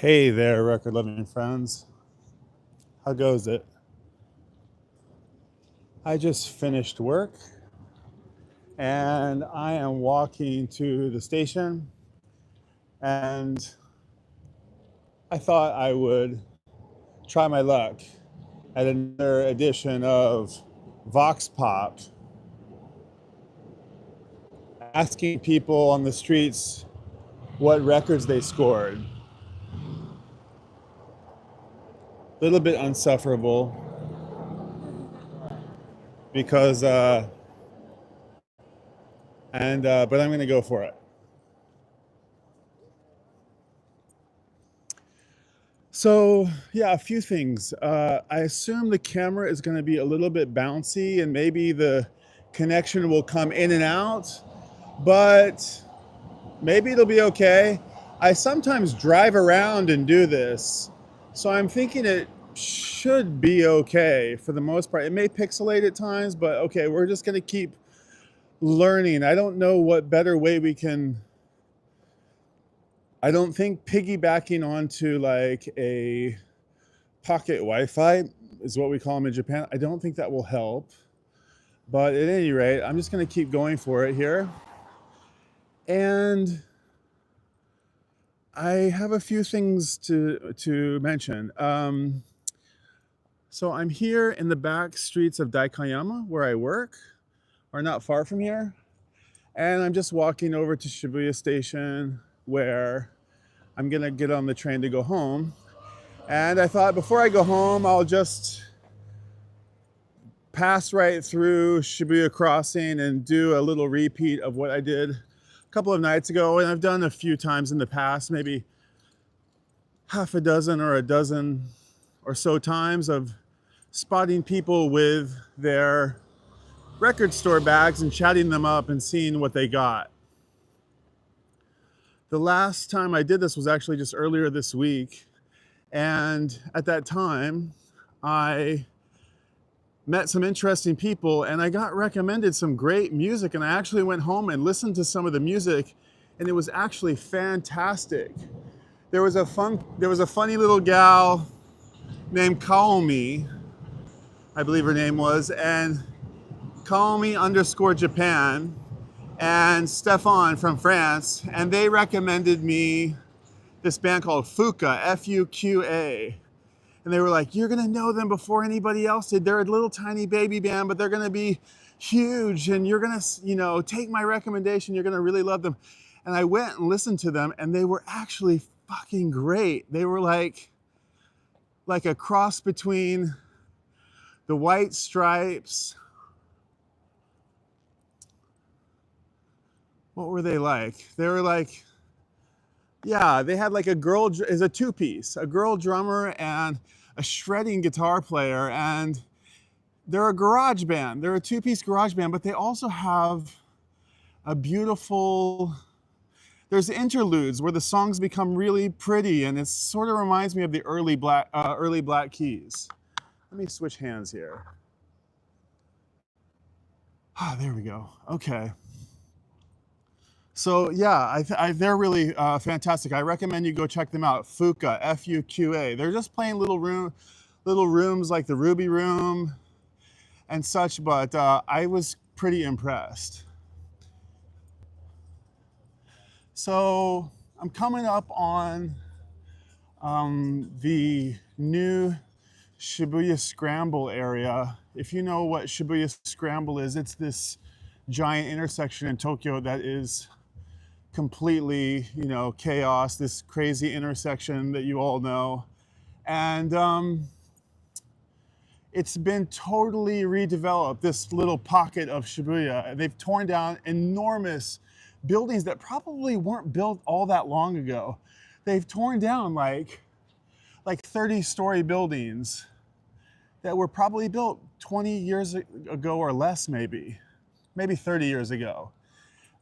Hey there, record loving friends. How goes it? I just finished work and I am walking to the station, and I thought I would try my luck at another edition of Vox Pop, asking people on the streets what records they scored. A little bit unsufferable because, but I'm going to go for it. So yeah, a few things. I assume the camera is going to be a little bit bouncy and maybe the connection will come in and out, but maybe it'll be okay. I sometimes drive around and do this, so I'm thinking it should be okay for the most part. It may pixelate at times, but okay, we're just going to keep learning. I don't know what better way we can. I don't think piggybacking onto like a pocket Wi-Fi is what we call them in Japan. I don't think that will help. But at any rate, I'm just going to keep going for it here. And I have a few things to mention. So I'm here in the back streets of Daikanyama, where I work, or not far from here. And I'm just walking over to Shibuya Station, where I'm going to get on the train to go home. And I thought before I go home, I'll just pass right through Shibuya Crossing and do a little repeat of what I did a couple of nights ago. And I've done a few times in the past, maybe half a dozen or a dozen or so times of spotting people with their record store bags and chatting them up and seeing what they got. The last time I did this was actually just earlier this week. And at that time, I met some interesting people and I got recommended some great music, and I actually went home and listened to some of the music, and it was actually fantastic. There was a funny little gal named Kaomi, I believe her name was, and Kaomi_Japan and Stefan from France, and they recommended me this band called Fuka, F-U-Q-A. And they were like, you're gonna know them before anybody else did. They're a little tiny baby band, but they're gonna be huge, and you're gonna, take my recommendation, you're gonna really love them. And I went and listened to them, and they were actually fucking great. They were like a cross between the White Stripes. What were they like? They were like, yeah, they had like a girl, is a two-piece, a girl drummer and a shredding guitar player, and they're a garage band. They're a two-piece garage band, but they also have a beautiful, there's interludes where the songs become really pretty, and it sort of reminds me of the early Black Keys. Let me switch hands here. Ah, there we go. Okay. So yeah, they're really fantastic. I recommend you go check them out. Fuka, F-U-Q-A. They're just playing little rooms like the Ruby Room and such, but I was pretty impressed. So I'm coming up on the new Shibuya Scramble area. If you know what Shibuya Scramble is, it's this giant intersection in Tokyo that is completely, chaos, this crazy intersection that you all know. And it's been totally redeveloped, this little pocket of Shibuya. They've torn down enormous buildings that probably weren't built all that long ago. They've torn down like 30-story buildings that were probably built 20 years ago or less, maybe 30 years ago.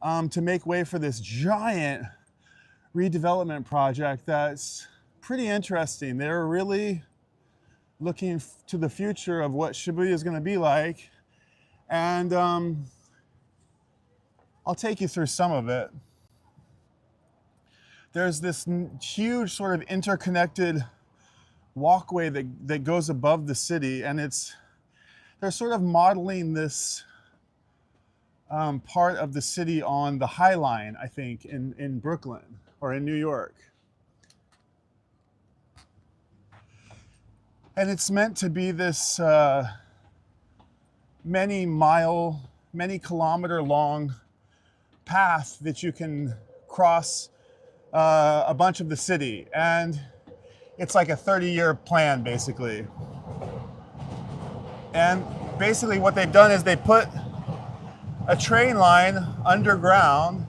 To make way for this giant redevelopment project that's pretty interesting. They're really looking to the future of what Shibuya is going to be like, and I'll take you through some of it. there's this huge sort of interconnected walkway that goes above the city, and they're sort of modeling this part of the city on the High Line, I think, in Brooklyn or in New York. And it's meant to be this many kilometer long path that you can cross a bunch of the city. And it's like a 30-year plan, basically. And basically what they've done is they put a train line underground,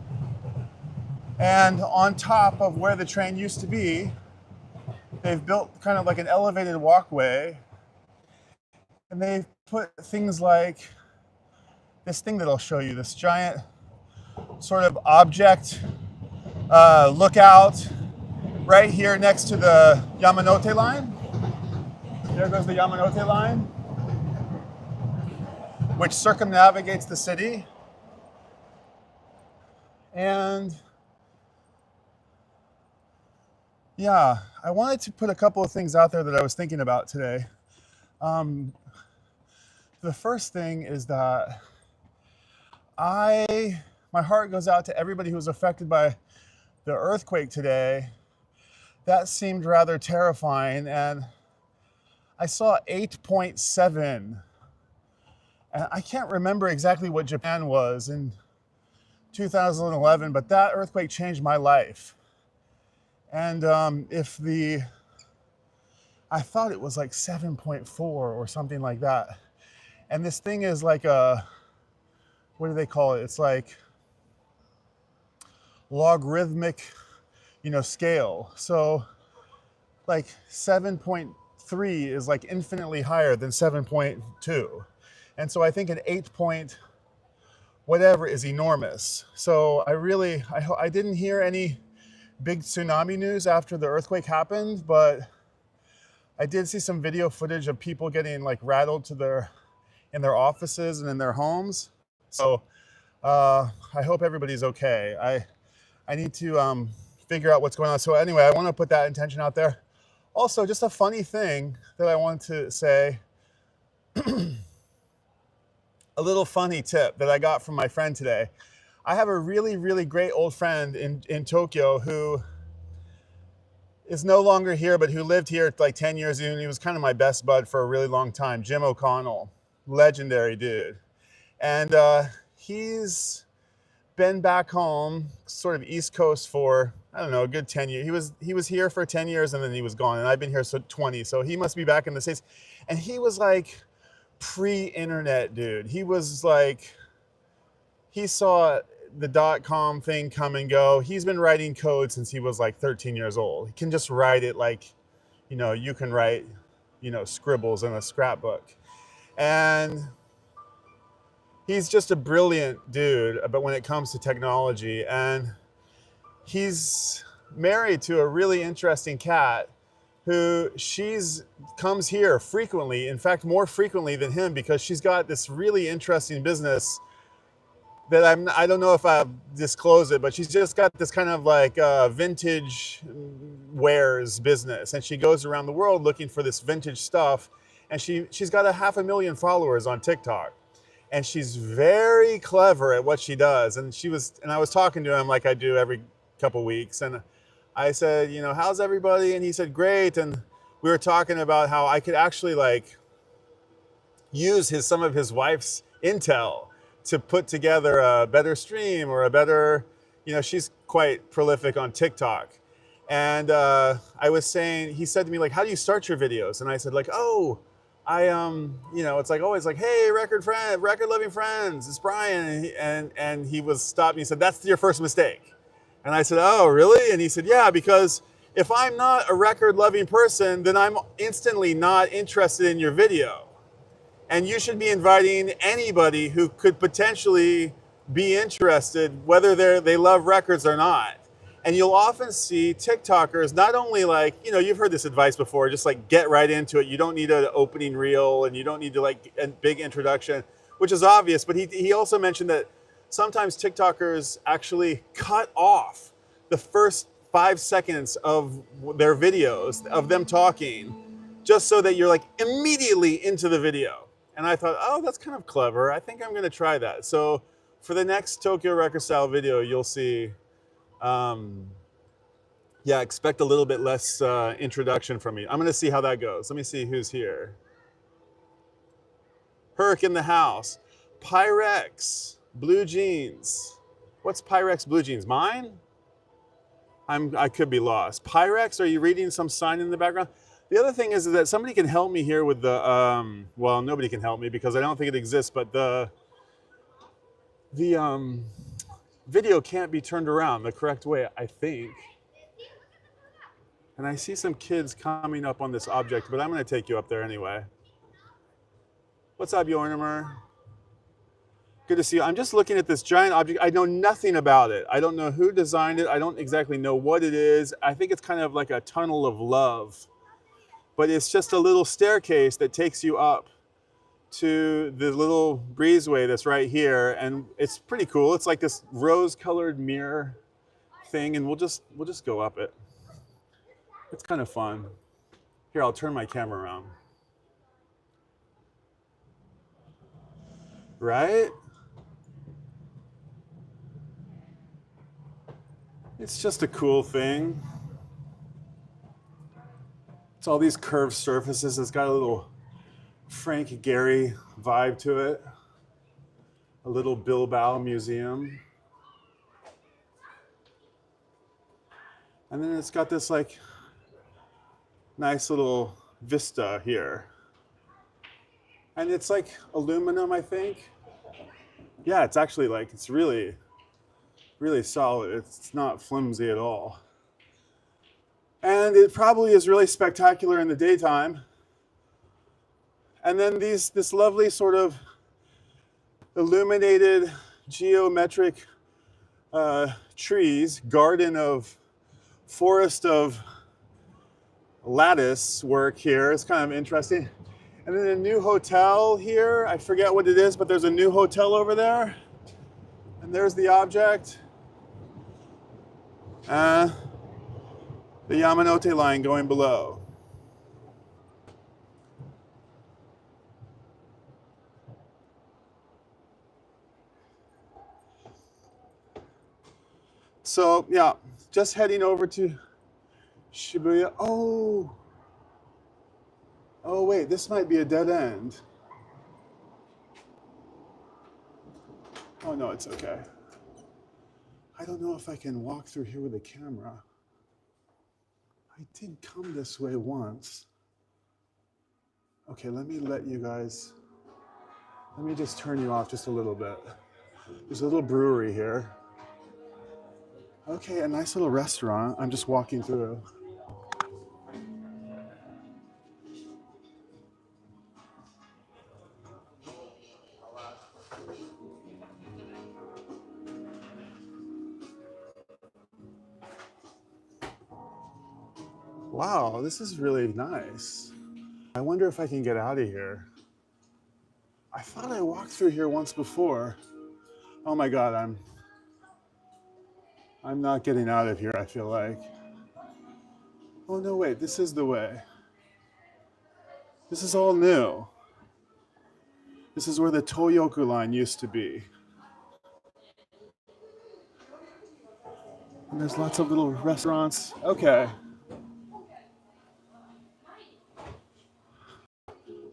and on top of where the train used to be, they've built kind of like an elevated walkway, and they've put things like this thing that I'll show you, this giant sort of object lookout right here next to the Yamanote line. There goes the Yamanote line, which circumnavigates the city. And yeah, I wanted to put a couple of things out there that I was thinking about today. The first thing is that my heart goes out to everybody who was affected by the earthquake today. That seemed rather terrifying, and I saw 8.7. And I can't remember exactly what Japan was in 2011, but that earthquake changed my life. And I thought it was like 7.4 or something like that. And this thing is like what do they call it? It's like logarithmic, scale. So like 7.3 is like infinitely higher than 7.2. And so I think an 8 point whatever is enormous. So I didn't hear any big tsunami news after the earthquake happened, but I did see some video footage of people getting like rattled in their offices and in their homes. So I hope everybody's okay. I need to figure out what's going on. So anyway, I want to put that intention out there. Also, just a funny thing that I want to say. A little funny tip that I got from my friend today. I have a really, really great old friend in Tokyo who is no longer here, but who lived here like 10 years ago, and he was kind of my best bud for a really long time, Jim O'Connell, legendary dude. And he's been back home, sort of East Coast for, I don't know, a good 10 years. He was here for 10 years and then he was gone, and I've been here 20, so he must be back in the States. And he was like pre-internet dude. He was like, he saw the .com thing come and go. He's been writing code since he was like 13 years old. He can just write it like, you can write, scribbles in a scrapbook. And he's just a brilliant dude, but when it comes to technology, and he's married to a really interesting cat who comes here frequently, in fact, more frequently than him, because she's got this really interesting business that I don't know if I've disclosed it, but she's just got this kind of like vintage wares business, and she goes around the world looking for this vintage stuff, and she's got 500,000 followers on TikTok, and she's very clever at what she does. And I was talking to him like I do every couple weeks, and I said, how's everybody? And he said, great. And we were talking about how I could actually like use some of his wife's intel to put together a better stream or a better, she's quite prolific on TikTok. And I was saying, he said to me, like, how do you start your videos? And I said, like, oh, it's like always like, hey, record loving friends, it's Brian. And he was stopped. He said, that's your first mistake. And I said, oh, really? And he said, yeah, because if I'm not a record loving person, then I'm instantly not interested in your video. And you should be inviting anybody who could potentially be interested, whether they love records or not. And you'll often see TikTokers not only like, you've heard this advice before, just like get right into it. You don't need an opening reel, and you don't need to like a big introduction, which is obvious. But he also mentioned that sometimes TikTokers actually cut off the first 5 seconds of their videos, of them talking, just so that you're like immediately into the video. And I thought, oh, that's kind of clever. I think I'm gonna try that. So for the next Tokyo Record Style video, you'll see, yeah, expect a little bit less introduction from me. I'm gonna see how that goes. Let me see who's here. Herc in the house. Pyrex, blue jeans. What's Pyrex blue jeans? Mine? I could be lost. Pyrex, are you reading some sign in the background? The other thing is that somebody can help me here with the, well, nobody can help me because I don't think it exists, but the video can't be turned around the correct way, I think. And I see some kids coming up on this object, but I'm gonna take you up there anyway. What's up, Yornimer? Good to see you. I'm just looking at this giant object. I know nothing about it. I don't know who designed it. I don't exactly know what it is. I think it's kind of like a tunnel of love, but it's just a little staircase that takes you up to the little breezeway that's right here. And it's pretty cool. It's like this rose-colored mirror thing, and we'll just go up it. It's kind of fun. Here, I'll turn my camera around. Right? It's just a cool thing. It's all these curved surfaces. It's got a little Frank Gehry vibe to it. A little Bilbao museum. And then it's got this like nice little vista here. And it's like aluminum, I think. Yeah, it's actually like, it's really solid. It's not flimsy at all. And it probably is really spectacular in the daytime. And then this lovely sort of illuminated geometric trees, garden of, forest of lattice work here. It's kind of interesting. And then a new hotel here. I forget what it is, but there's a new hotel over there. And there's the object. The Yamanote line going below. So yeah, just heading over to Shibuya. Oh wait, this might be a dead end. Oh no, it's okay. I don't know if I can walk through here with a camera. I did come this way once. Okay, let me just turn you off just a little bit. There's a little brewery here. Okay, a nice little restaurant. I'm just walking through. Wow, this is really nice. I wonder if I can get out of here. I thought I walked through here once before. Oh my God, I'm not getting out of here, I feel like. Oh no, wait, this is the way. This is all new. This is where the Toyoku line used to be. And there's lots of little restaurants. Okay.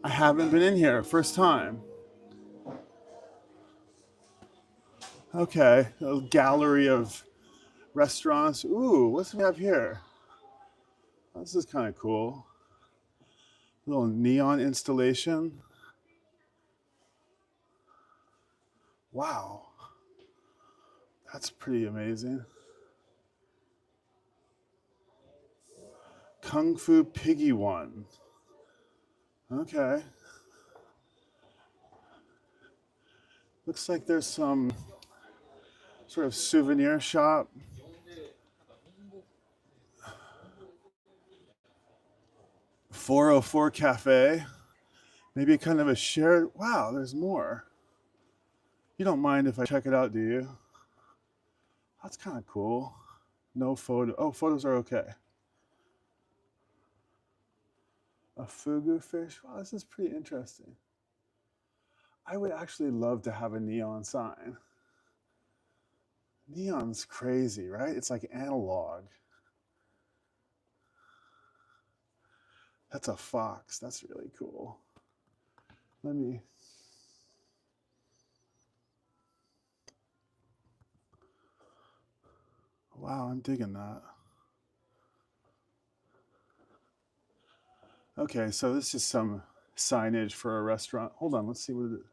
I haven't been in here, first time. Okay, a gallery of restaurants. Ooh, what's we have here? Oh, this is kind of cool. Little neon installation. Wow, that's pretty amazing. Kung Fu Piggy one. Okay. Looks like there's some sort of souvenir shop. "404 Cafe." Maybe kind of a shared, wow, there's more. You don't mind if I check it out, do you? That's kind of cool. No photo. Oh, photos are okay. A fugu fish. Wow, this is pretty interesting. I would actually love to have a neon sign. Neon's crazy, right? It's like analog. That's a fox. That's really cool. Let me. Wow, I'm digging that. Okay, so this is some signage for a restaurant. Hold on, let's see what it is.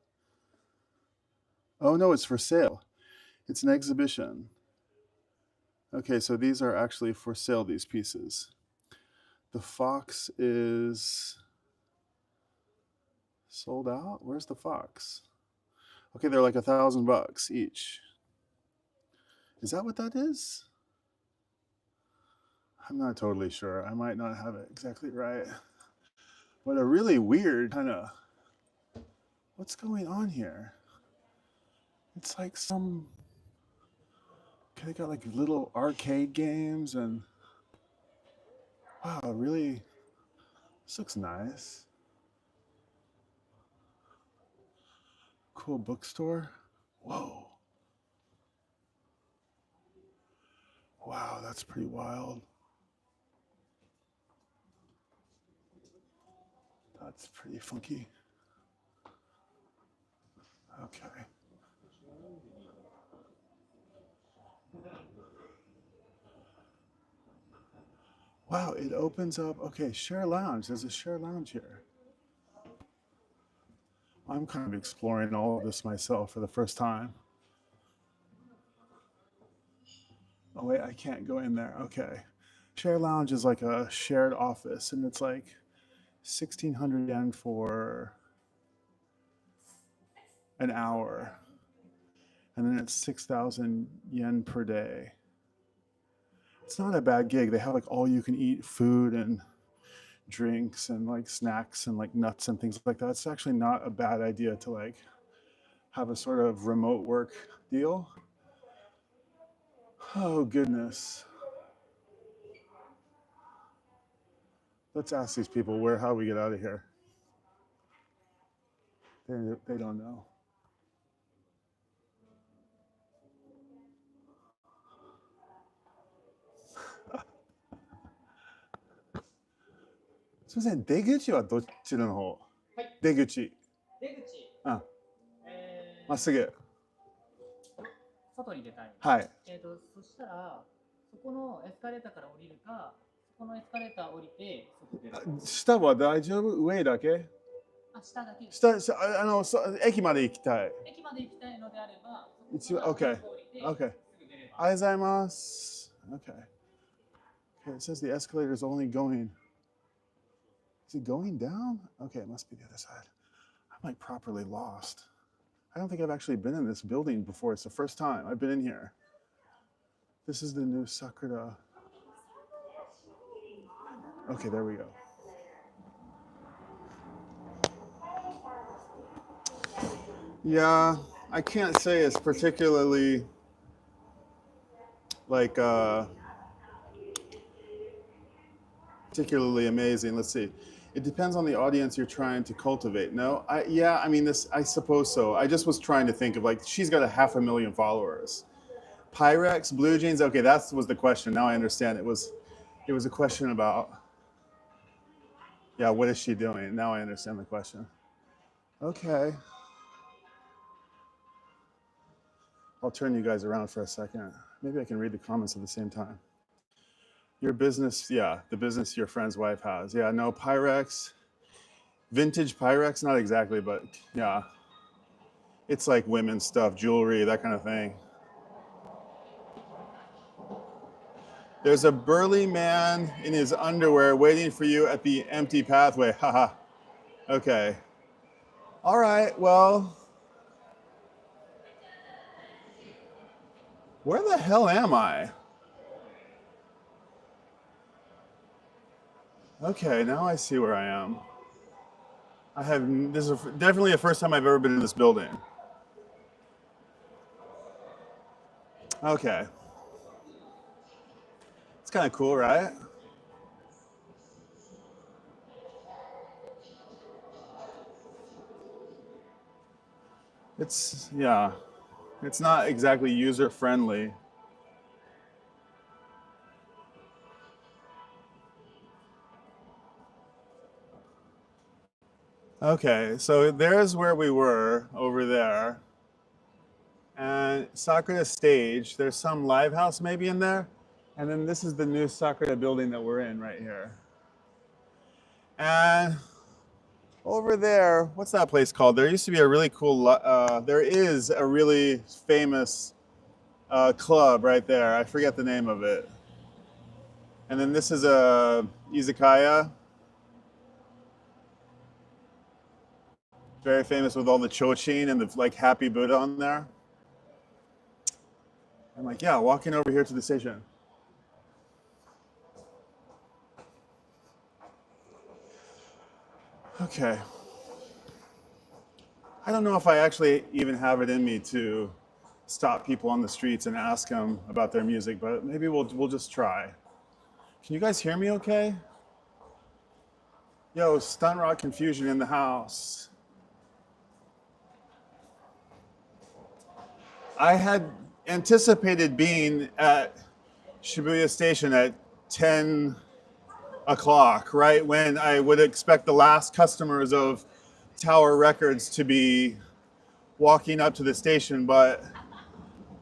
Oh no, it's for sale. It's an exhibition. Okay, so these are actually for sale, these pieces. The fox is sold out? Where's the fox? Okay, they're like $1,000 each. Is that what that is? I'm not totally sure. I might not have it exactly right. But a really weird kind of, what's going on here? It's like some, okay, they got like little arcade games and, wow, really, this looks nice. Cool bookstore. Whoa. Wow, that's pretty wild. That's pretty funky. Okay. Wow, it opens up. Okay, share lounge. There's a share lounge here. I'm kind of exploring all of this myself for the first time. Oh wait, I can't go in there. Okay. Share lounge is like a shared office and it's like 1,600 yen for an hour. And then it's 6,000 yen per day. It's not a bad gig. They have like all you can eat food and drinks and like snacks and like nuts and things like that. It's actually not a bad idea to like have a sort of remote work deal. Oh goodness. Let's ask these people how we get out of here. They don't know.すみません、出口はどっちの方？はい。出口。出口。うん。まっすぐ。外に出たい。はい。そしたら、そこのエスカレーターから降りるか、そこのエスカレーター降りて、外出る。下は大丈夫？上だけ？あ、下だけ。駅まで行きたい。駅まで行きたいのであれば、一応、OK。OK。ありがとうございます。OK。Okay, it says the escalator is only going. Is it going down? Okay, it must be the other side. I'm like properly lost. I don't think I've actually been in this building before. It's the first time I've been in here. This is the new Sakura. Okay, there we go. Yeah, I can't say it's particularly like particularly amazing. Let's see. It depends on the audience you're trying to cultivate. No, I mean this. I suppose so. I just was trying to think of like she's got 500,000 followers. Pyrex, Blue Jeans. Okay, that was the question. Now I understand. It was a question about. Yeah, what is she doing? Now I understand the question. Okay. I'll turn you guys around for a second. Maybe I can read the comments at the same time. Your business, yeah, the business your friend's wife has. Yeah, no, Pyrex, vintage Pyrex, not exactly, but yeah. It's like women's stuff, jewelry, that kind of thing. There's a burly man in his underwear waiting for you at the empty pathway. Haha. Okay. All right, well. Where the hell am I? Okay, now I see where I am. This is definitely the first time I've ever been in this building. Okay. It's kind of cool, right? It's, yeah, it's not exactly user friendly. Okay, so there's where we were over there. And Sakura Stage, there's some live house maybe in there. And then this is the new Sakura building that we're in right here. And over there, what's that place called? There used to be a really cool, there is a really famous club right there. I forget the name of it. And then this is a izakaya. Very famous with all the chochin and the like happy Buddha on there. I'm like, yeah, walking over here to the station. Okay. I don't know if I actually even have it in me to stop people on the streets and ask them about their music, but maybe we'll just try. Can you guys hear me okay? Yo, Stunt Rock Confusion in the house. I had anticipated being at Shibuya Station at 10 o'clock, right when I would expect the last customers of Tower Records to be walking up to the station, but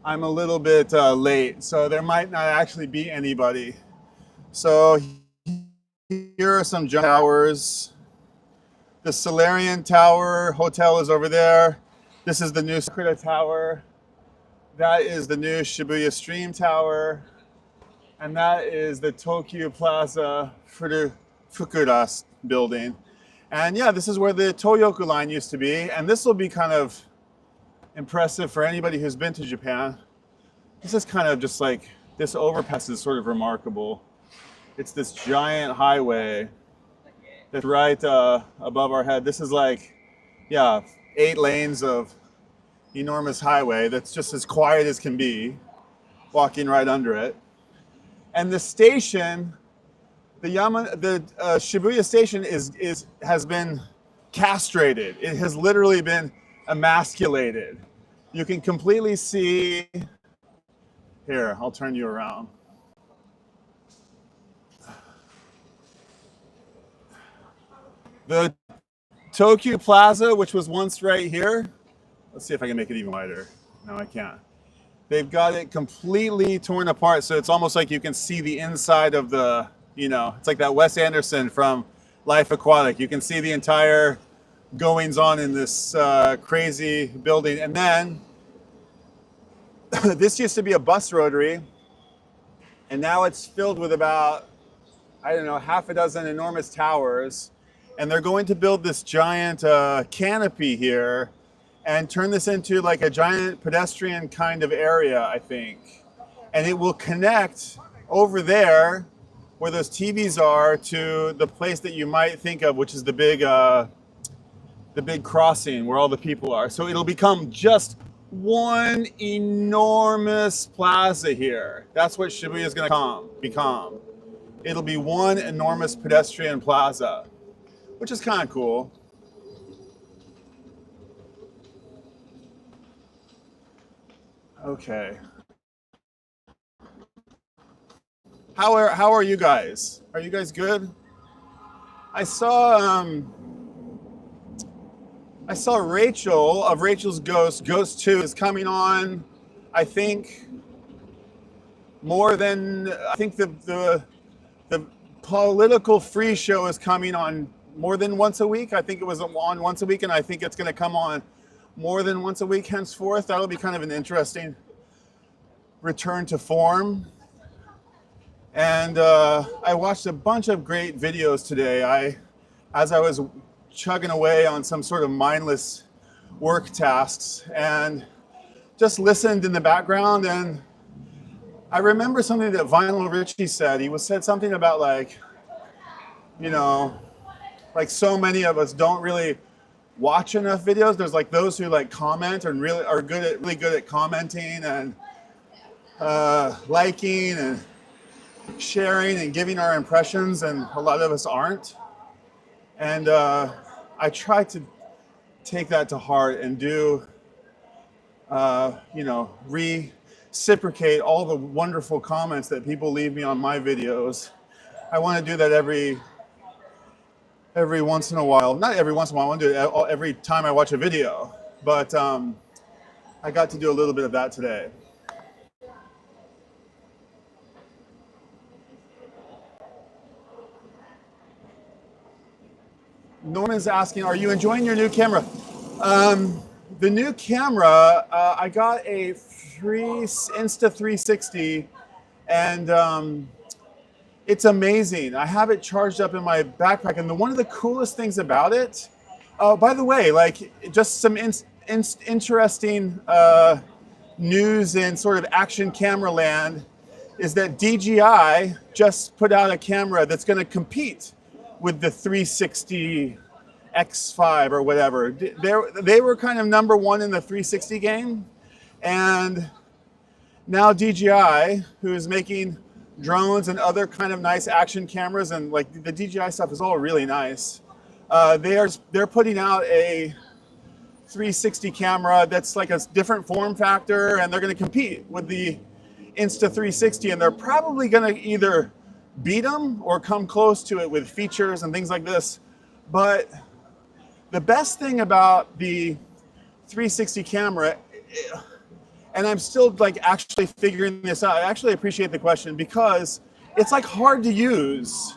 I'm a little bit late, so there might not actually be anybody. So here are some towers. The Solarian Tower Hotel is over there. This is the new Sakura Tower. That is the new Shibuya Stream Tower. And that is the Tokyo Plaza Fukura building. And yeah, this is where the Toyoku line used to be. And this will be kind of impressive for anybody who's been to Japan. This is kind of just like, this overpass is sort of remarkable. It's this giant highway that's right above our head. This is like, yeah, 8 lanes of enormous highway that's just as quiet as can be, walking right under it. And the station, the Shibuya station has been castrated. It has literally been emasculated. You can completely see, here, I'll turn you around. The Tokyo Plaza, which was once right here, let's see if I can make it even wider. No, I can't. They've got it completely torn apart, so it's almost like you can see the inside of the, you know, it's like that Wes Anderson from Life Aquatic. You can see the entire goings on in this crazy building. And then this used to be a bus rotary, and now it's filled with about, I don't know, half a dozen enormous towers. And they're going to build this giant canopy here and turn this into like a giant pedestrian kind of area, I think. And it will connect over there where those TVs are to the place that you might think of, which is the big crossing where all the people are. So it'll become just one enormous plaza here. That's what Shibuya is going to become. It'll be one enormous pedestrian plaza, which is kind of cool. Okay. How are you guys? Are you guys good? I saw Rachel of Rachel's Ghost 2 is coming on, I think the political free show is coming on more than once a week. I think it was on once a week, and I think it's going to come on more than once a week henceforth. That'll be kind of an interesting return to form. And I watched a bunch of great videos today. As I was chugging away on some sort of mindless work tasks and just listened in the background, and I remember something that Vinyl Richie said. He said something about like, you know, like so many of us don't really watch enough videos. There's like those who like comment and really are really good at commenting and liking, sharing and giving our impressions, and a lot of us aren't. And I try to take that to heart and do, reciprocate all the wonderful comments that people leave me on my videos. I want to do that every once in a while. Not every once in a while, I want to do it every time I watch a video. But I got to do a little bit of that today. Norman's asking, are you enjoying your new camera? The new camera, I got a Insta360, and it's amazing. I have it charged up in my backpack, and one of the coolest things about it, by the way, like just some interesting news in sort of action camera land, is that DJI just put out a camera that's going to compete with the 360 X5 or whatever. They were kind of number one in the 360 game, and now DJI, who is making drones and other kind of nice action cameras, and like the DJI stuff is all really nice. They're putting out a 360 camera that's like a different form factor, and they're going to compete with the Insta360, and they're probably going to either beat them or come close to it with features and things like this. But the best thing about the 360 camera, and I'm still like actually figuring this out. I actually appreciate the question because it's like hard to use.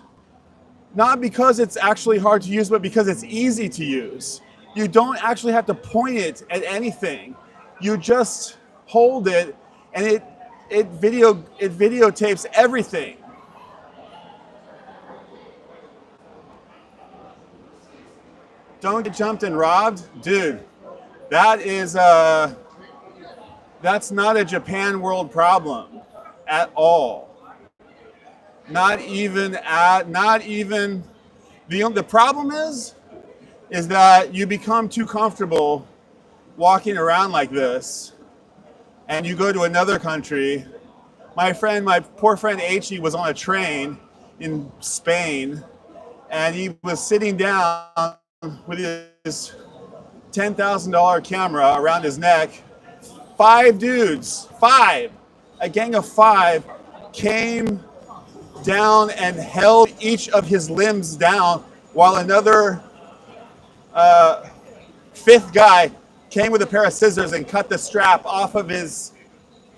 Not because it's actually hard to use, but because it's easy to use. You don't actually have to point it at anything. You just hold it, and it videotapes everything. Don't get jumped and robbed? Dude, that is that's not a Japan world problem at all. Not even the problem is that you become too comfortable walking around like this, and you go to another country. My poor friend H.E. was on a train in Spain, and he was sitting down with his $10,000 camera around his neck. A gang of five came down and held each of his limbs down, while another fifth guy came with a pair of scissors and cut the strap off of his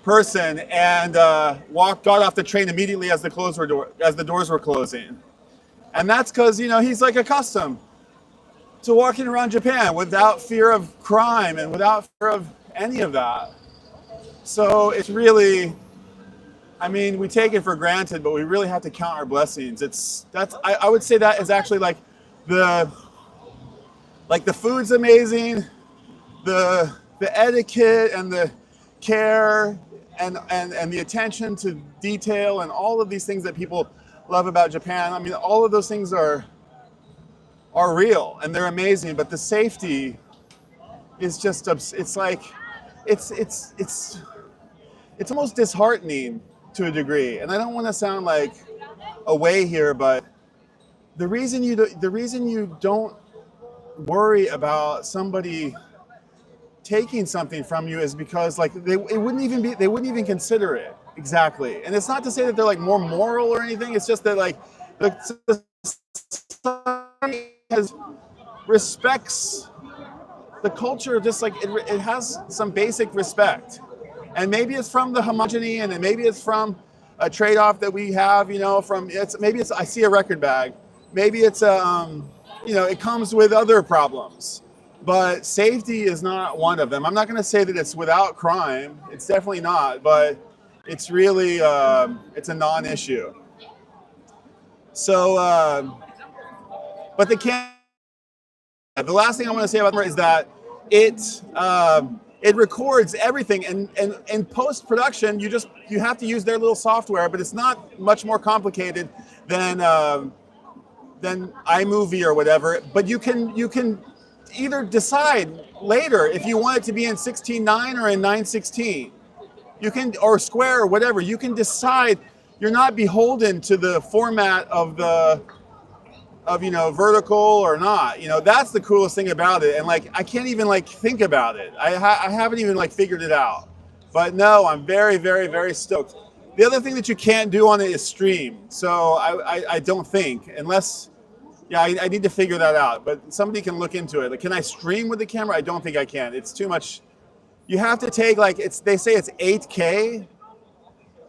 person, and got off the train immediately as the doors were closing. And that's because he's like accustomed to walking around Japan without fear of crime and without fear of any of that. So it's really, we take it for granted, but we really have to count our blessings. I would say that is actually like the food's amazing, the etiquette and the care and the attention to detail and all of these things that people love about Japan. All of those things are real and they're amazing, but the safety is just, it's almost disheartening to a degree. And I don't want to sound like away here, but the reason you don't worry about somebody taking something from you is because they wouldn't even consider it. Exactly. And it's not to say that they're like more moral or anything. It's just that the society respects the culture, just like it has some basic respect. And maybe it's from the homogeny, and maybe it's from a trade-off that we have, I see a record bag. Maybe it's it comes with other problems, but safety is not one of them. I'm not going to say that it's without crime. It's definitely not, but it's really, it's a non-issue. So, but the last thing I want to say about it is that it records everything, and in post-production, you have to use their little software, but it's not much more complicated than iMovie or whatever. But you can either decide later if you want it to be in 16:9 or in 9:16. You can, or square or whatever. You can decide. you're not beholden to the format of vertical or not. That's the coolest thing about it. And like, I can't even like think about it. I haven't even like figured it out. But no, I'm very, very, very stoked. The other thing that you can't do on it is stream. So I don't think, unless, yeah, I need to figure that out. But somebody can look into it. Like, can I stream with the camera? I don't think I can. It's too much. You have to take like, they say it's 8K,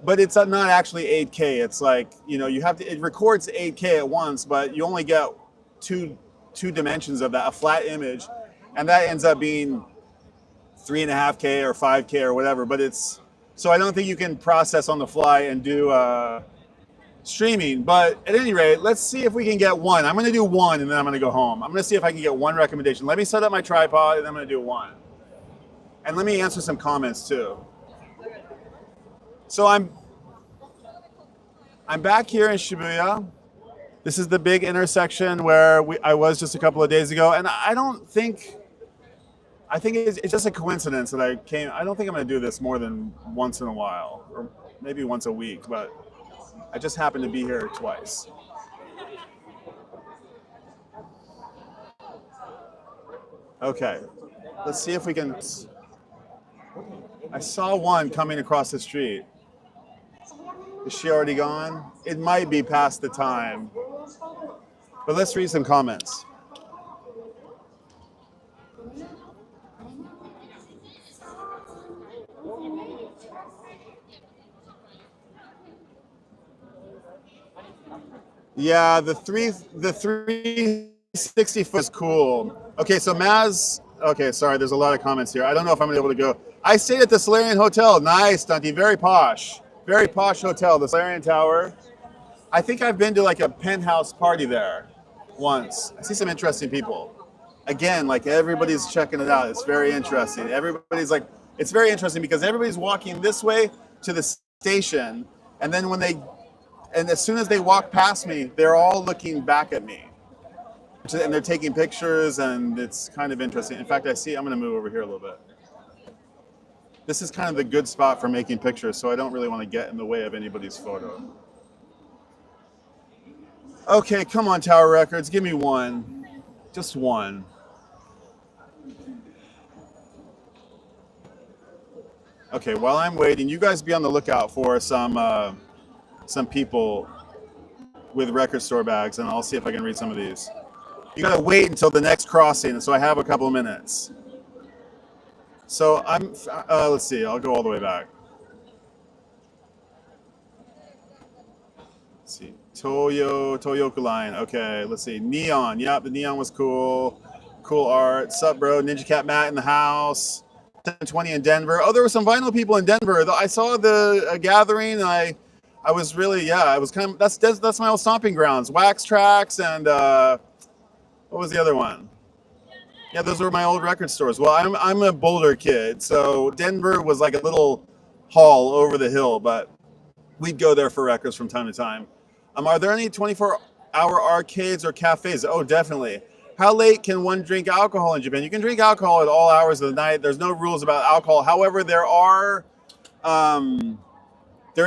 but it's not actually 8K. It's like, it records 8K at once, but you only get two dimensions of that, a flat image. And that ends up being 3.5K or 5K or whatever. But so I don't think you can process on the fly and do streaming. But at any rate, let's see if we can get one. I'm going to do one and then I'm going to go home. I'm going to see if I can get one recommendation. Let me set up my tripod and then I'm going to do one. And let me answer some comments too. So I'm back here in Shibuya. This is the big intersection where I was just a couple of days ago. And I think it's just a coincidence that I came. I don't think I'm going to do this more than once in a while, or maybe once a week, but I just happened to be here twice. Okay, let's see if we can. I saw one coming across the street. Is she already gone? It might be past the time. But let's read some comments. Yeah, the 360 foot is cool. Okay, so Maz. Okay, sorry, there's a lot of comments here. I don't know if I'm gonna be able to go. I stayed at the Solarian Hotel. Nice, Dante. Very posh hotel, the Solarian Tower. I think I've been to like a penthouse party there once. I see some interesting people. Again, like everybody's checking it out. It's very interesting. It's very interesting because everybody's walking this way to the station, and then and as soon as they walk past me, they're all looking back at me. And they're taking pictures, and it's kind of interesting. In fact, I'm going to move over here a little bit. This is kind of the good spot for making pictures, so I don't really want to get in the way of anybody's photo. Okay, come on, Tower Records, give me one. Just one. Okay, while I'm waiting, you guys be on the lookout for some people with record store bags, and I'll see if I can read some of these. You gotta wait until the next crossing, so I have a couple of minutes. So let's see, I'll go all the way back. Let's see, Toyoku line, okay, let's see, Neon, yep, the Neon was cool. Cool art, sup bro, Ninja Cat Matt in the house. 1020 in Denver. Oh, there were some vinyl people in Denver. I saw the gathering, and I was really, I was kind of, that's my old stomping grounds. Wax Tracks and, what was the other one? Yeah, those were my old record stores. Well, I'm a Boulder kid, so Denver was like a little haul over the hill, but we'd go there for records from time to time. Are there any 24-hour arcades or cafes? Oh, definitely. How late can one drink alcohol in Japan? You can drink alcohol at all hours of the night. There's no rules about alcohol. However, there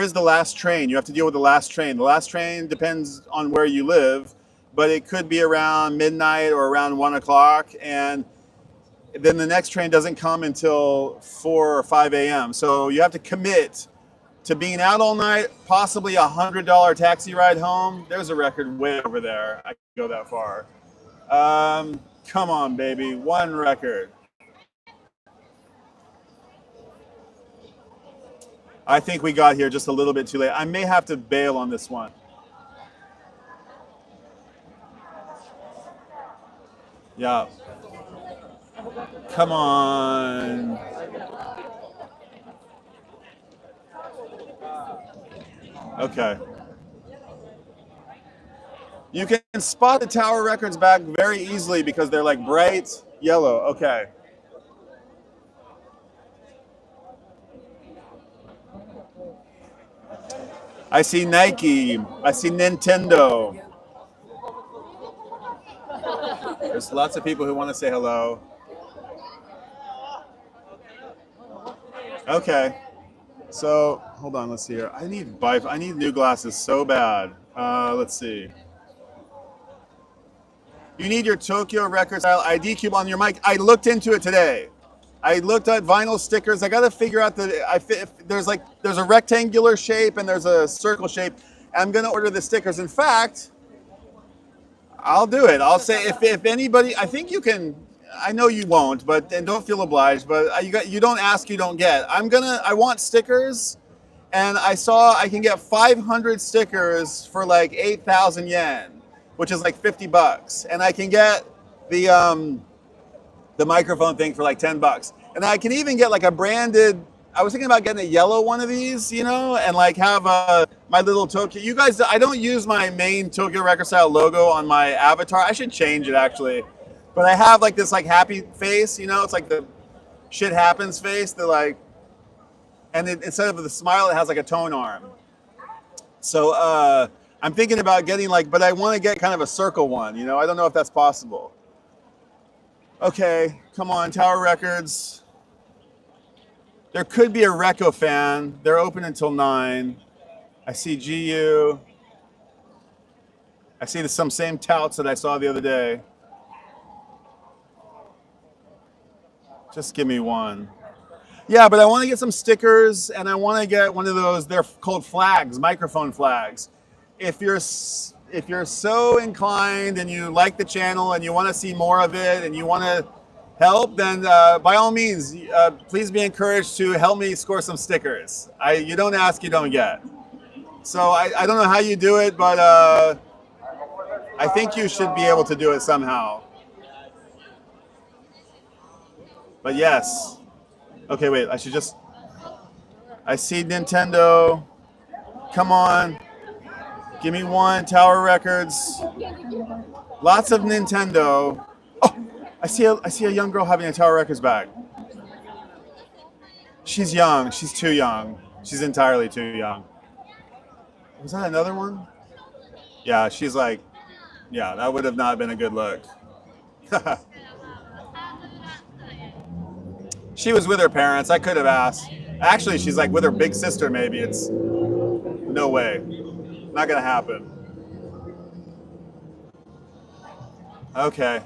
is the last train. You have to deal with the last train. The last train depends on where you live, but it could be around midnight or around 1 o'clock. And then the next train doesn't come until 4 or 5 a.m. So you have to commit to being out all night, possibly $100 taxi ride home. There's a record way over there. I can go that far. Come on, baby. One record. I think we got here just a little bit too late. I may have to bail on this one. Yeah. Come on. Okay. You can spot the Tower Records bag very easily because they're like bright yellow. Okay. I see Nike. I see Nintendo. There's lots of people who want to say hello. Okay. So hold on, let's see here. I need new glasses so bad. Let's see. You need your Tokyo Record Style ID cube on your mic. I looked into it today. I looked at vinyl stickers. I got to figure out there's a rectangular shape and there's a circle shape. I'm gonna order the stickers. In fact, I'll do it. I'll say if anybody, I think you can. I know you won't, and don't feel obliged. But you don't ask, you don't get. I want stickers, and I saw I can get 500 stickers for like 8,000 yen, which is like $50, and I can get the microphone thing for like $10, and I can even get like a branded. I was thinking about getting a yellow one of these, and like have my little Tokyo. You guys, I don't use my main Tokyo Record Style logo on my avatar. I should change it actually, but I have like this like happy face. It's like the shit happens face. And instead of the smile, it has like a tone arm. So I'm thinking about getting but I want to get kind of a circle one. I don't know if that's possible. Okay, come on, Tower Records. There could be a Reco fan. They're open until 9. I see GU. I see some same touts that I saw the other day. Just give me one. Yeah, but I want to get some stickers, and I want to get one of those. They're called flags, microphone flags. If you're so inclined and you like the channel and you want to see more of it and you want to help, then by all means, please be encouraged to help me score some stickers. You don't ask, you don't get. So I don't know how you do it, but I think you should be able to do it somehow. But yes. Okay, wait, I see Nintendo. Come on. Give me one, Tower Records. Lots of Nintendo. Oh, I see a young girl having a Tower Records bag. She's young. She's too young. She's entirely too young. Was that another one? Yeah, she's like, yeah, that would have not been a good look. She was with her parents. I could have asked. Actually, she's like with her big sister maybe. It's no way. Not gonna happen. Okay.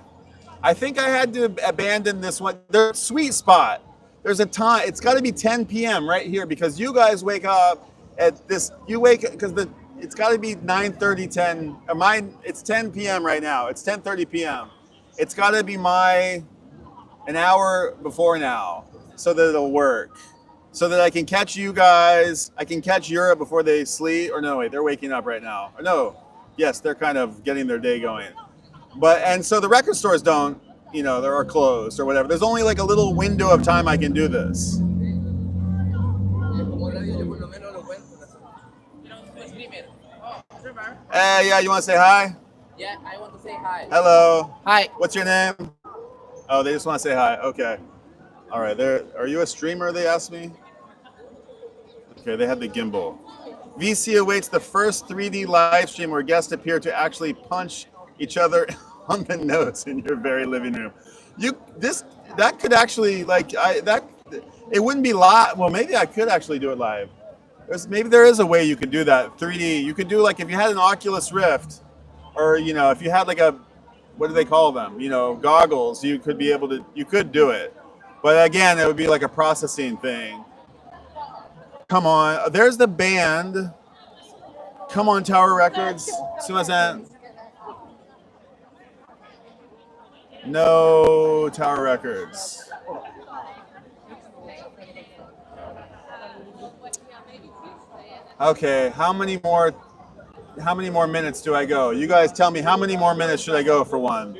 I think I had to abandon this one. There's a sweet spot. There's a time. It's got to be 10 p.m. right here because you guys wake up at this. You wake because it's got to be 9:30, 10. Mine. It's 10 p.m. right now. It's 10:30 p.m. It's got to be an hour before now so that it'll work. So that I can catch you guys. I can catch Europe before they sleep. Or no, wait, they're waking up right now. Or no, yes, they're kind of getting their day going. And so the record stores don't, they're closed or whatever. There's only like a little window of time I can do this. Hey, yeah, you want to say hi? Yeah, I want to say hi. Hello. Hi. What's your name? Oh, they just want to say hi. Okay. All right. Are you a streamer, they asked me? Okay, they had the gimbal. VC awaits the first 3D live stream where guests appear to actually punch each other on the nose in your very living room. That could actually it wouldn't be live. Well, maybe I could actually do it live. Maybe there is a way you could do that 3D. You could do if you had an Oculus Rift, or if you had what do they call them? Goggles. You could do it. But again, it would be like a processing thing. Come on, there's the band. Come on, Tower Records. Sumimasen. No Tower Records. Okay, how many more minutes do I go? You guys tell me, how many more minutes should I go for one?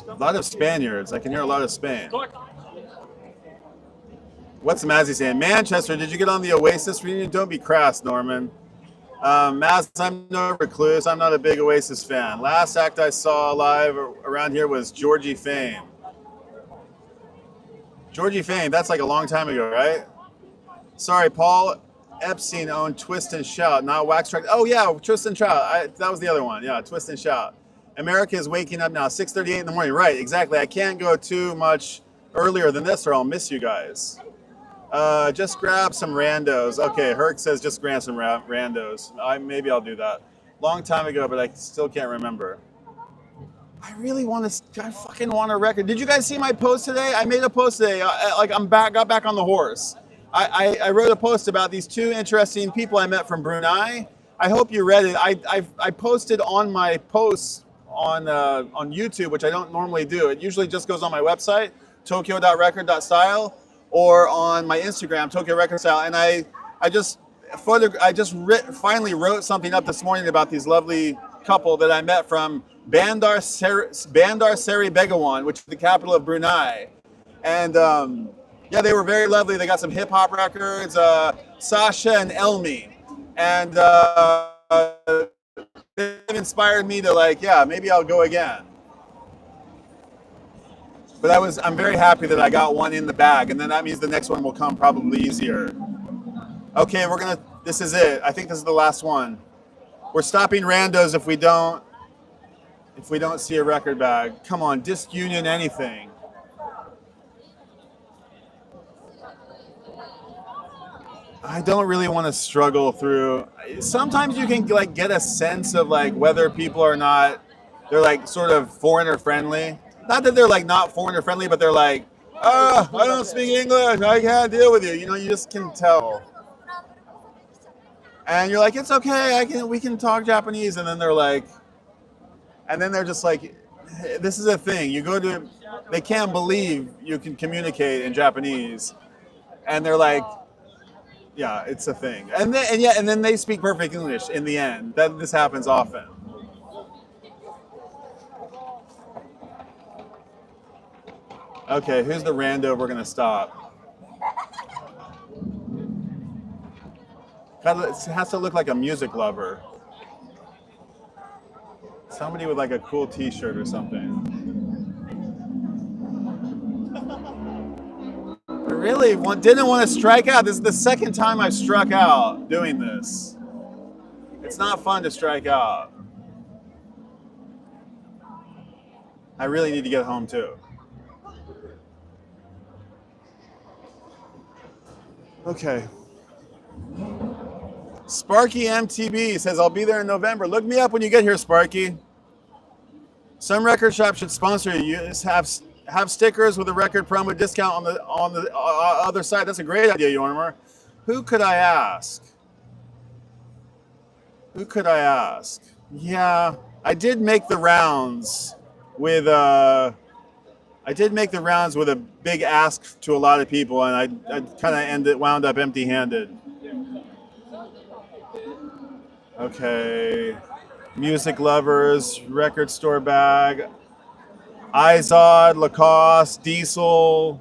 A lot of Spaniards. I can hear a lot of Spain. What's Mazzy saying? Manchester, did you get on the Oasis reunion? Don't be crass, Norman. Maz, I'm no recluse. I'm not a big Oasis fan. Last act I saw live around here was Georgie Fame. Georgie Fame, that's like a long time ago, right? Sorry, Paul Epstein owned Twist and Shout, not Wax Track. Oh yeah, Twist and Shout. That was the other one. Yeah, Twist and Shout. America is waking up now, 6:38 in the morning. Right, exactly. I can't go too much earlier than this or I'll miss you guys. Just grab some randos. Okay, Herc says just grab some randos. Maybe I'll do that. Long time ago, but I still can't remember. I fucking want a record. Did you guys see my post today? I made a post today. Got back on the horse. I wrote a post about these two interesting people I met from Brunei. I hope you read it. I posted on my posts on YouTube, which I don't normally do. It usually just goes on my website, tokyo.record.style, or on my Instagram, tokyorecordstyle. And I finally wrote something up this morning about these lovely couple that I met from Bandar Seri Begawan, which is the capital of Brunei. And yeah, they were very lovely. They got some hip hop records, Sasha and Elmi. And they've inspired me to maybe I'll go again. But I'm very happy that I got one in the bag, and then that means the next one will come probably easier. Okay, this is it. I think this is the last one. We're stopping randos if we don't see a record bag. Come on, disc union anything. I don't really want to struggle through. Sometimes you can get a sense of whether people are not, they're sort of foreigner friendly. Not that they're not foreigner friendly, but they're I don't speak English. I can't deal with you. You just can tell. And you're it's okay. We can talk Japanese. And then they're just this is a thing. They can't believe you can communicate in Japanese. And they're yeah, it's a thing. And then they speak perfect English in the end. This happens often. Okay, who's the rando we're gonna stop? It has to look like a music lover. Somebody with a cool t-shirt or something. I really didn't want to strike out. This is the second time I've struck out doing this. It's not fun to strike out. I really need to get home too. Okay. Sparky MTB says, I'll be there in November. Look me up when you get here, Sparky. Some record shops should sponsor you. Have stickers with a record promo discount on the other side. That's a great idea, Yormer. Who could I ask? Yeah, I did make the rounds with a big ask to a lot of people, and I kind of wound up empty-handed. Okay, music lovers, record store bag, Izod, Lacoste, Diesel.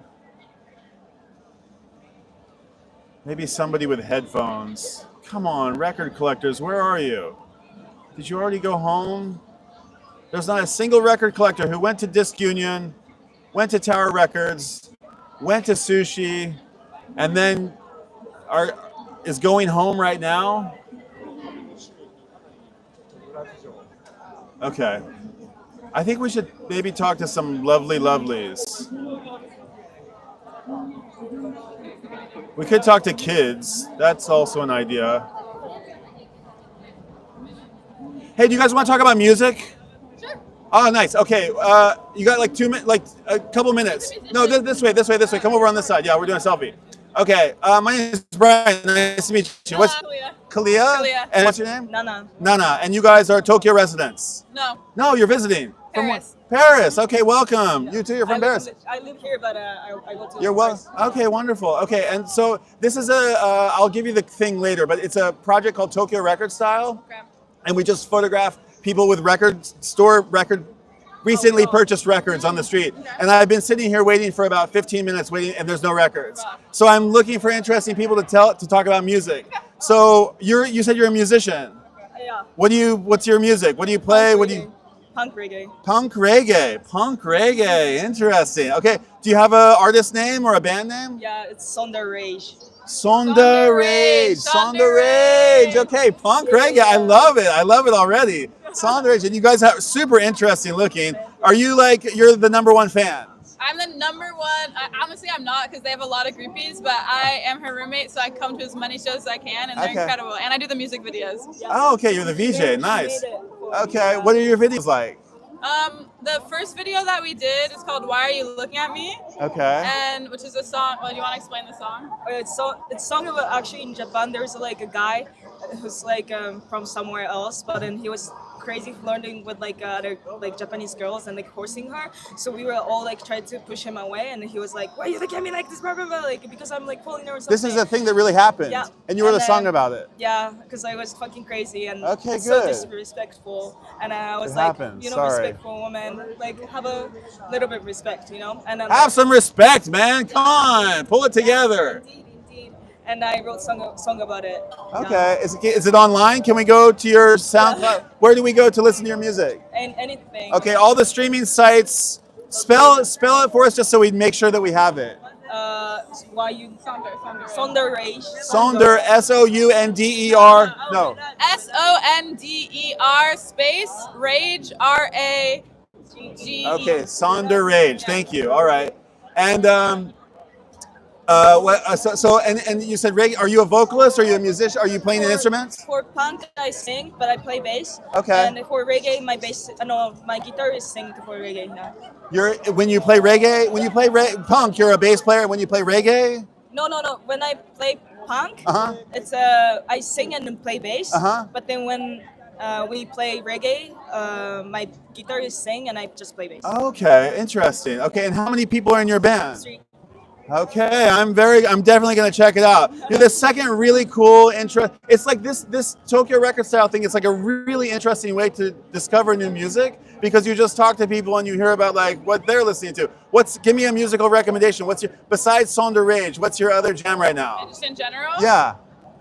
Maybe somebody with headphones. Come on, record collectors, where are you? Did you already go home? There's not a single record collector who went to Disc Union, went to Tower Records, went to Sushi, and then is going home right now? Okay. I think we should maybe talk to some lovely lovelies. We could talk to kids. That's also an idea. Hey, do you guys want to talk about music? Sure. Oh, nice. Okay. You got 2 minutes, a couple minutes. No, this way. Come over on this side. Yeah, we're doing a selfie. Okay. My name is Brian. Nice to meet you. What's Kalia? Kalia. And what's your name? Nana. Nana. And you guys are Tokyo residents? No. No, you're visiting. Paris. From Paris. Okay, welcome. You too. You're from Paris. I live here, but I go to. You're well. Okay, wonderful. Okay, and so this is I'll give you the thing later, but it's a project called Tokyorecordstyle, Okay. and we just photograph people with recently purchased records on the street. Okay. And I've been sitting here waiting for about 15 minutes and there's no records. So I'm looking for interesting people to talk about music. So you said you're a musician. Yeah. What's your music? What do you play? Punk reggae. Punk reggae. Interesting. Okay. Do you have an artist name or a band name? Yeah, it's Sonder Rage. Sonder Rage. Okay, punk reggae. I love it already. Sonder Rage. And you guys are super interesting looking. Are you you're the number one fan? I'm the number one. Honestly, I'm not because they have a lot of groupies, but I am her roommate, so I come to as many shows as I can, and they're Okay. incredible. And I do the music videos. Oh, okay, you're the VJ. Nice. Okay, what are your videos like? The first video that we did is called "Why Are You Looking at Me?" Okay. and which is a song. Well, you want to explain the song? It's song about actually in Japan. There's like a guy who's like from somewhere else, but then he was crazy flirting with like other like Japanese girls and like forcing her. So we were all like trying to push him away, and he was like, "Why you look at me like this, blah blah blah?" Like because I'm like pulling her or something. This is a thing that really happened. Yeah. And you wrote And a song then- about it. Yeah, because I was fucking crazy and Okay, so good. disrespectful, and I was It like, happens, you know, sorry. respectful woman, like have a little bit of respect, you know. And then Have some respect, man. Come on, pull it together. Indeed. And I wrote song about it. Okay, is it online? Can we go to your SoundCloud? Where do we go to listen to your music? And anything. Okay, all the streaming sites. Spell it for us just so we make sure that we have it. Why you Sonder. Sonder Rage. Sonder, Sounder. No. SONDER space rage RAGE. Okay, Sonder Rage. Thank you. All right. And and you said reggae. Are you a vocalist? Are you a musician? Are you playing an instrument? For punk, I sing, but I play bass. Okay. And for reggae, my guitar is sing for reggae now. When you play reggae, punk, you're a bass player. When you play reggae, No. When I play punk, it's I sing and then play bass. But then when we play reggae, my guitar is sing and I just play bass. okay, interesting. Okay, and how many people are in your band? 3. Okay, I'm definitely gonna check it out. The second really cool intro. It's like this Tokyo record style thing. It's like a really interesting way to discover new music because you just talk to people and you hear about like what they're listening to. Give me a musical recommendation. Besides Sonder Rage? What's your other jam right now? Just in general. Yeah.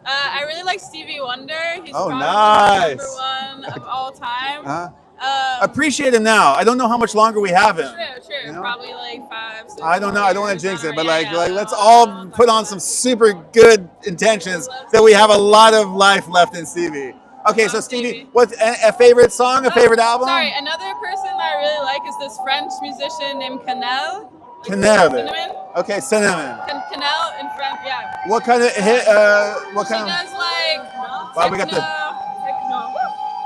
I really like Stevie Wonder. He's probably nice. number one of all time. Appreciate him now. I don't know how much longer we have him. True. You know? Probably like 5, 6. I don't know. I don't want to jinx it, but like let's Yeah. all put on some super good intentions that we have a lot of life left in Stevie. Okay, so Stevie, what's a favorite song, a favorite album? Sorry, another person that I really like is this French musician named Canel. Cinnamon. Cinnamon? Okay, Cinnamon. Canel in French, yeah. What kind of hit? What She kind of? does like Wow, we got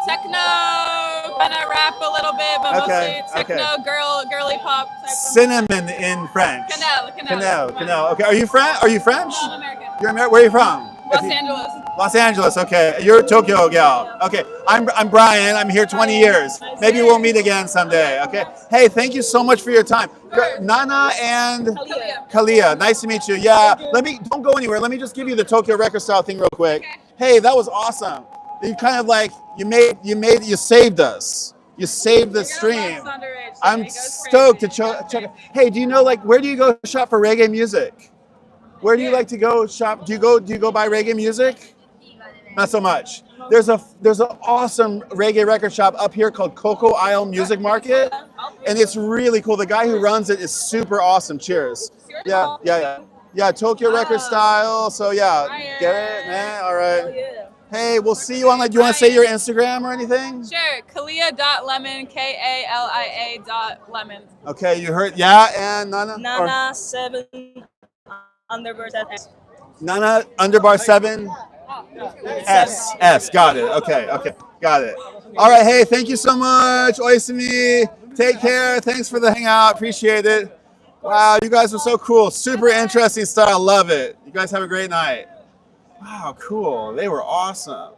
techno, kind of rap a little bit, but Okay, mostly techno, okay. girly pop type of. Cinnamon in French. Canel. Okay, are you French? I'm American. You're American. Where are you from? Los Angeles. Los Angeles. Okay, you're a Tokyo gal. Okay, I'm Brian. I'm here 20 years. Maybe we'll meet again someday. Okay. Hey, thank you so much for your time, Nana and Kalia. Nice to meet you. Yeah. Don't go anywhere. Let me just give you the Tokyo record style thing real quick. Okay. Hey, that was awesome. You kind of like you saved us. You saved the stream. I'm stoked to check it. Hey, do you know where do you go shop for reggae music? Where do you like to go shop? Do you go buy reggae music? Not so much. There's an awesome reggae record shop up here called Coco Isle Music Market, and it's really cool. The guy who runs it is super awesome. Cheers. Yeah. Tokyo record style. So yeah, get it, man. All right. Hey, we'll see you online. Do you want to say your Instagram or anything? Sure, Kalia.lemon, KALIA.lemon. Okay, you heard. Yeah, and Nana. Nana 7 underbar S. Nana underbar 7. S. Got it. Okay. Got it. All right. Hey, thank you so much. Oisumi. Take care. Thanks for the hangout. Appreciate it. Wow, you guys were so cool. Super interesting style. Love it. You guys have a great night. Wow, cool. They were awesome.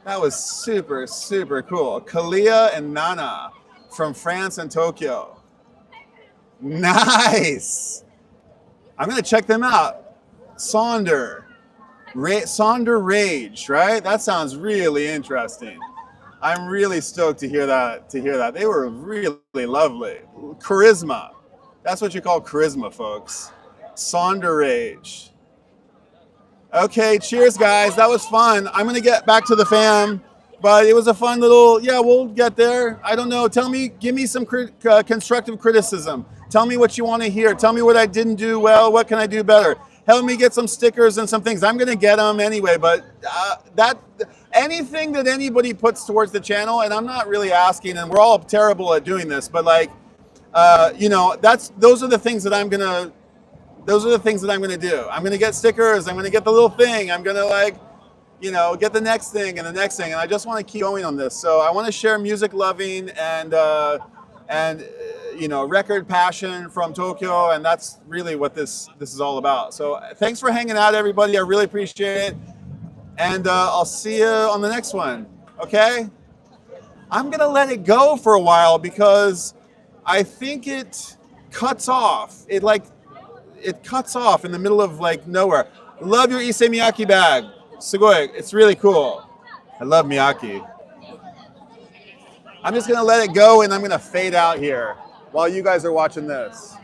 That was super, super cool. Kalia and Nana from France and Tokyo. Nice. I'm going to check them out. Sonder Rage, right? That sounds really interesting. I'm really stoked to hear that. They were really lovely. Charisma. That's what you call charisma, folks. Sonder Rage. Okay, cheers, guys. That was fun. I'm going to get back to the fam, but it was a fun little, we'll get there. I don't know. Give me some constructive criticism. Tell me what you want to hear. Tell me what I didn't do well. What can I do better? Help me get some stickers and some things. I'm going to get them anyway, but anything that anybody puts towards the channel, and I'm not really asking, and we're all terrible at doing this, but You know, those are the things that I'm gonna do. I'm gonna get stickers. I'm gonna get the little thing. I'm gonna like, you know, get the next thing and the next thing. And I just want to keep going on this. So I want to share music loving and you know, record passion from Tokyo, and that's really what this is all about. So thanks for hanging out, everybody. I really appreciate it, and I'll see you on the next one. Okay? I'm gonna let it go for a while because I think it cuts off. It cuts off in the middle of like nowhere. Love your Issey Miyake bag. Sugoi. It's really cool. I love Miyake. I'm just gonna let it go and I'm gonna fade out here while you guys are watching this.